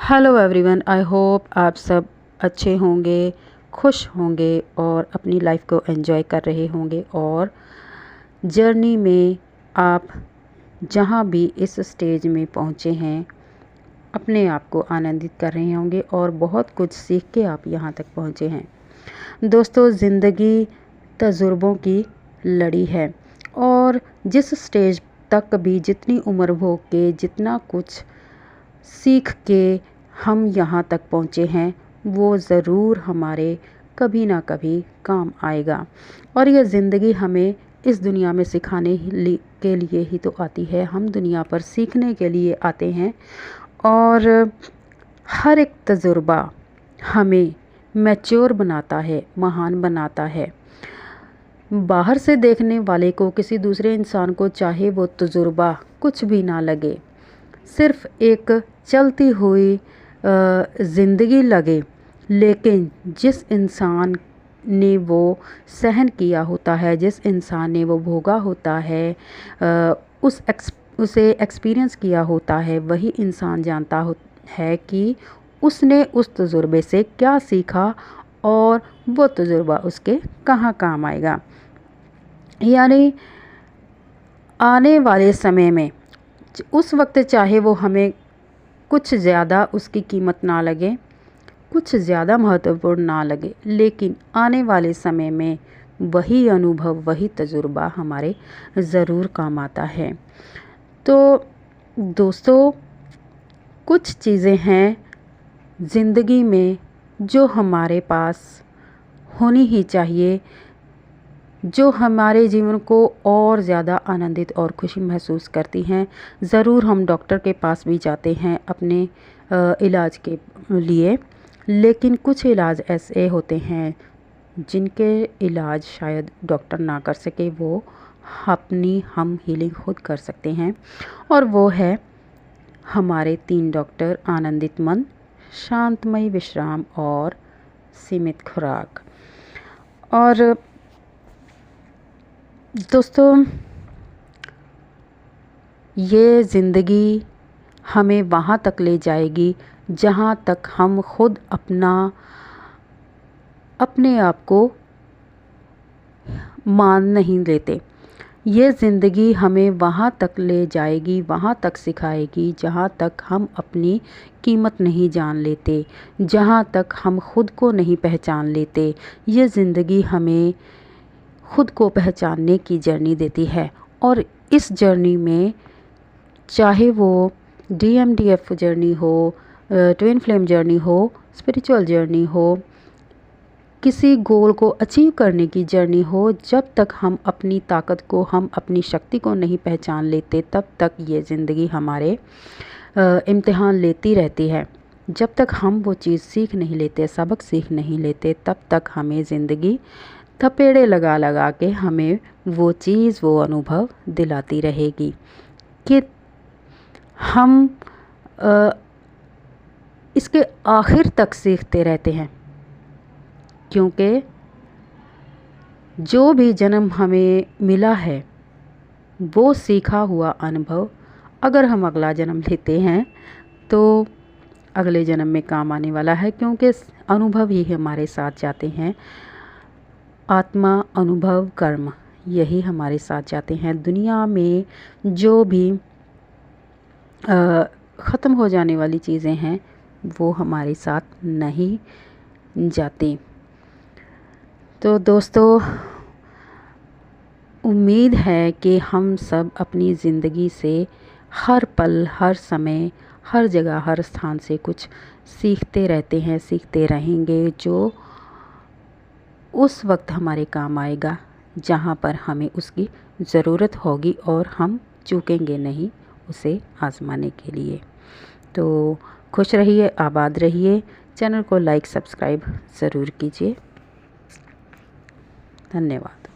Hello everyone, I hope आप सब अच्छे होंगे, खुश होंगे और अपनी लाइफ को एंजॉय कर रहे होंगे और जर्नी में आप जहाँ भी इस स्टेज में पहुँचे हैं अपने आप को आनंदित कर रहे होंगे और बहुत कुछ सीख के आप यहाँ तक पहुँचे हैं। दोस्तों, ज़िंदगी तजुर्बों की लड़ी है और जिस स्टेज तक भी जितनी उम्र भोग के जितना कुछ सीख के हम यहाँ तक पहुँचे हैं वो ज़रूर हमारे कभी ना कभी काम आएगा। और यह ज़िंदगी हमें इस दुनिया में सिखाने के लिए ही तो आती है। हम दुनिया पर सीखने के लिए आते हैं और हर एक तजुर्बा हमें मैच्योर बनाता है, महान बनाता है। बाहर से देखने वाले को, किसी दूसरे इंसान को चाहे वो तजुर्बा कुछ भी ना लगे, सिर्फ एक चलती हुई ज़िंदगी लगे, लेकिन जिस इंसान ने वो सहन किया होता है, जिस इंसान ने वो भोगा होता है, उसे एक्सपीरियंस किया होता है, वही इंसान जानता है कि उसने उस तजुर्बे से क्या सीखा और वो तजुर्बा उसके कहाँ काम आएगा। यानी आने वाले समय में उस वक्त चाहे वो हमें कुछ ज़्यादा उसकी कीमत ना लगे, कुछ ज़्यादा महत्वपूर्ण ना लगे, लेकिन आने वाले समय में वही अनुभव, वही तजुर्बा हमारे ज़रूर काम आता है। तो दोस्तों, कुछ चीज़ें हैं ज़िंदगी में जो हमारे पास होनी ही चाहिए, जो हमारे जीवन को और ज़्यादा आनंदित और खुशी महसूस करती हैं। ज़रूर हम डॉक्टर के पास भी जाते हैं अपने इलाज के लिए, लेकिन कुछ इलाज ऐसे होते हैं जिनके इलाज शायद डॉक्टर ना कर सके, वो हम हीलिंग खुद कर सकते हैं। और वो है हमारे 3 डॉक्टर, आनंदित मन, शांतमय विश्राम और सीमित खुराक। और दोस्तों, ये ज़िंदगी हमें वहाँ तक ले जाएगी जहाँ तक हम खुद अपने आप को मान नहीं लेते। ये ज़िंदगी हमें वहाँ तक ले जाएगी, वहाँ तक सिखाएगी जहाँ तक हम अपनी कीमत नहीं जान लेते, जहाँ तक हम खुद को नहीं पहचान लेते। ये ज़िंदगी हमें खुद को पहचानने की जर्नी देती है और इस जर्नी में चाहे वो DMDF जर्नी हो, ट्विन फ्लेम जर्नी हो, स्पिरिचुअल जर्नी हो, किसी गोल को अचीव करने की जर्नी हो, जब तक हम अपनी ताकत को, हम अपनी शक्ति को नहीं पहचान लेते, तब तक ये ज़िंदगी हमारे इम्तिहान लेती रहती है। जब तक हम वो चीज़ सीख नहीं लेते, सबक सीख नहीं लेते, तब तक हमें ज़िंदगी थपेड़े लगा लगा के हमें वो चीज़, वो अनुभव दिलाती रहेगी कि हम इसके आखिर तक सीखते रहते हैं। क्योंकि जो भी जन्म हमें मिला है वो सीखा हुआ अनुभव अगर हम अगला जन्म लेते हैं तो अगले जन्म में काम आने वाला है, क्योंकि अनुभव ही हमारे साथ जाते हैं। आत्मा, अनुभव, कर्म, यही हमारे साथ जाते हैं। दुनिया में जो भी ख़त्म हो जाने वाली चीज़ें हैं वो हमारे साथ नहीं जाती। तो दोस्तों, उम्मीद है कि हम सब अपनी ज़िंदगी से हर पल, हर समय, हर जगह, हर स्थान से कुछ सीखते रहते हैं, सीखते रहेंगे, जो उस वक्त हमारे काम आएगा जहाँ पर हमें उसकी ज़रूरत होगी और हम चूकेंगे नहीं उसे आज़माने के लिए। तो खुश रहिए, आबाद रहिए। चैनल को लाइक, सब्सक्राइब ज़रूर कीजिए। धन्यवाद।